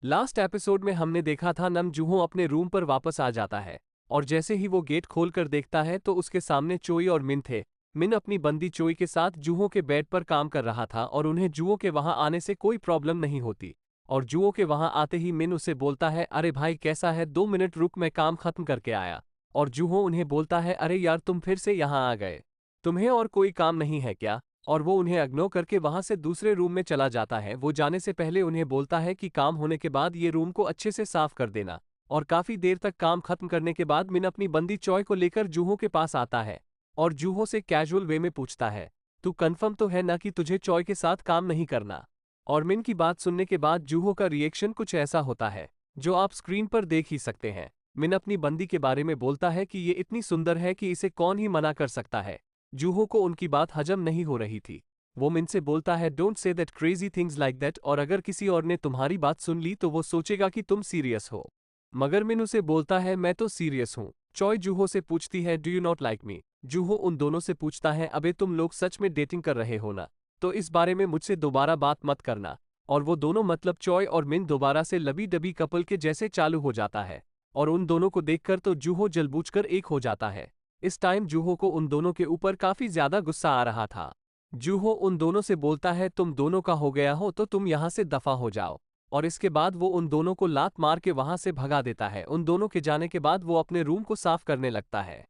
Last episode में हमने देखा था नम जूहो अपने रूम पर वापस आ जाता है और जैसे ही वो गेट खोलकर देखता है तो उसके सामने चोई और मिन थे। मिन अपनी बंदी चोई के साथ जूहो के बेड पर काम कर रहा था और उन्हें जुओ के वहां आने से कोई प्रॉब्लम नहीं होती। और जुओ के वहां आते ही मिन उसे बोलता है, अरे भाई कैसा है, 2 मिनट रुक, मैं काम खत्म करके आया। और जूहो उन्हें बोलता है, अरे यार तुम फिर से यहाँ आ गए, तुम्हें और कोई काम नहीं है क्या? और वो उन्हें इग्नोर करके वहां से दूसरे रूम में चला जाता है। वो जाने से पहले उन्हें बोलता है कि काम होने के बाद ये रूम को अच्छे से साफ कर देना। और काफी देर तक काम खत्म करने के बाद मिन अपनी बंदी चॉय को लेकर जूहो के पास आता है और जूहो से कैजुअल वे में पूछता है, तू कंफर्म तो है ना कि तुझे चॉय के साथ काम नहीं करना? और मिन की बात सुनने के बाद जूहो का रिएक्शन कुछ ऐसा होता है जो आप स्क्रीन पर देख ही सकते हैं। मिन अपनी बंदी के बारे में बोलता है कि ये इतनी सुंदर है कि इसे कौन ही मना कर सकता है। जूहो को उनकी बात हजम नहीं हो रही थी। वो मिन से बोलता है, don't say that crazy things like that, और अगर किसी और ने तुम्हारी बात सुन ली तो वो सोचेगा कि तुम सीरियस हो। मगर मिन उसे बोलता है, मैं तो सीरियस हूँ। चॉय जूहो से पूछती है, do you not like me? Juho उन दोनों से पूछता है, अबे तुम लोग सच में डेटिंग कर रहे हो ना? तो इस बारे में मुझसे दोबारा बात मत करना। और वो दोनों मतलब चॉय और मिन दोबारा से लबी डबी कपल के जैसे चालू हो जाता है। और उन दोनों को देखकर तो जूहो जलबूझकर एक हो जाता है। इस टाइम जूहो को उन दोनों के ऊपर काफी ज्यादा गुस्सा आ रहा था। जूहो उन दोनों से बोलता है, तुम दोनों का हो गया हो तो तुम यहां से दफा हो जाओ। और इसके बाद वो उन दोनों को लात मार के वहां से भगा देता है। उन दोनों के जाने के बाद वो अपने रूम को साफ करने लगता है।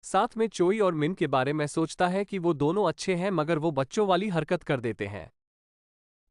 साथ में चोई और मिन के बारे में सोचता है कि वो दोनों अच्छे हैं मगर वो बच्चों वाली हरकत कर देते हैं।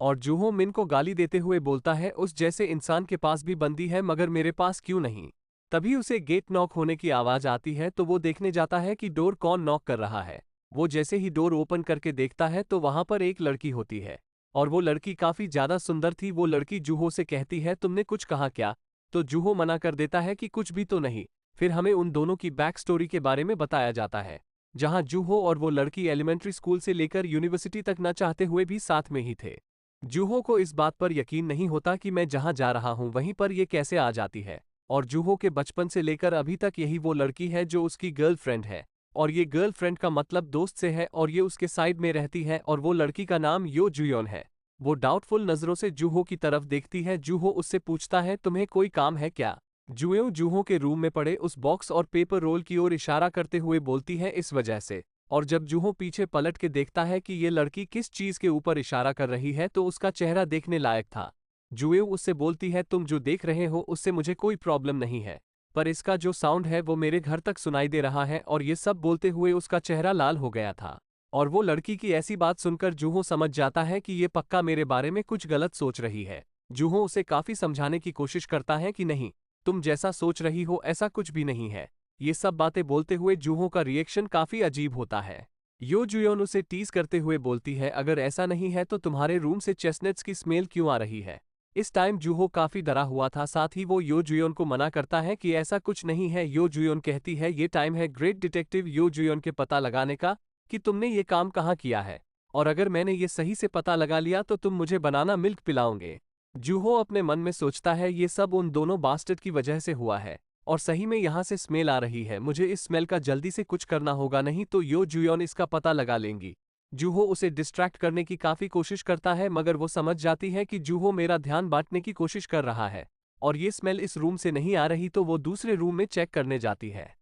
और जूहो मिन को गाली देते हुए बोलता है, उस जैसे इंसान के पास भी बंदी है मगर मेरे पास क्यों नहीं? तभी उसे गेट नॉक होने की आवाज आती है तो वो देखने जाता है कि डोर कौन नॉक कर रहा है। वो जैसे ही डोर ओपन करके देखता है तो वहां पर एक लड़की होती है और वो लड़की काफी ज्यादा सुंदर थी। वो लड़की जूहो से कहती है, तुमने कुछ कहा क्या? तो जूहो मना कर देता है कि कुछ भी तो नहीं। फिर हमें उन दोनों की बैक स्टोरी के बारे में बताया जाता है, जहां जूहो और वो लड़की एलिमेंट्री स्कूल से लेकर यूनिवर्सिटी तक न चाहते हुए भी साथ में ही थे। जूहो को इस बात पर यकीन नहीं होता कि मैं जहां जा रहा हूं वहीं पर ये कैसे आ जाती है। और जूहो के बचपन से लेकर अभी तक यही वो लड़की है जो उसकी गर्लफ्रेंड है। और ये गर्लफ्रेंड का मतलब दोस्त से है और ये उसके साइड में रहती है और वो लड़की का नाम यो जुयोन है। वो डाउटफुल नजरों से जूहो की तरफ देखती है। जूहो उससे पूछता है, तुम्हें कोई काम है क्या? जुयो जूहो के रूम में पड़े उस बॉक्स और पेपर रोल की ओर इशारा करते हुए बोलती है, इस वजह से। और जब जूहो पीछे पलट के देखता है कि ये लड़की किस चीज के ऊपर इशारा कर रही है तो उसका चेहरा देखने लायक था। जुयो उससे बोलती है, तुम जो देख रहे हो उससे मुझे कोई प्रॉब्लम नहीं है, पर इसका जो साउंड है वो मेरे घर तक सुनाई दे रहा है। और ये सब बोलते हुए उसका चेहरा लाल हो गया था। और वो लड़की की ऐसी बात सुनकर जूहो समझ जाता है कि ये पक्का मेरे बारे में कुछ गलत सोच रही है। जूहो उसे काफी समझाने की कोशिश करता है कि नहीं, तुम जैसा सोच रही हो ऐसा कुछ भी नहीं है। ये सब बातें बोलते हुए जूहो का रिएक्शन काफी अजीब होता है। यो जुयोन उसे टीज करते हुए बोलती है, अगर ऐसा नहीं है तो तुम्हारे रूम से चेस्टनट्स की स्मेल क्यों आ रही है? इस टाइम जूहो काफी डरा हुआ था। साथ ही वो यो जुयोन को मना करता है कि ऐसा कुछ नहीं है। यो जुयोन कहती है, ये टाइम है ग्रेट डिटेक्टिव यो जुयोन के पता लगाने का कि तुमने ये काम कहाँ किया है, और अगर मैंने ये सही से पता लगा लिया तो तुम मुझे बनाना मिल्क पिलाओगे। जूहो अपने मन में सोचता है, ये सब उन दोनों बास्टर्ड की वजह से हुआ है और सही में यहाँ से स्मेल आ रही है। मुझे इस स्मेल का जल्दी से कुछ करना होगा, नहीं तो यो जुयोन इसका पता लगा लेंगी। जूहो उसे डिस्ट्रैक्ट करने की काफी कोशिश करता है मगर वो समझ जाती है कि जूहो मेरा ध्यान बांटने की कोशिश कर रहा है और ये स्मेल इस रूम से नहीं आ रही तो वो दूसरे रूम में चेक करने जाती है।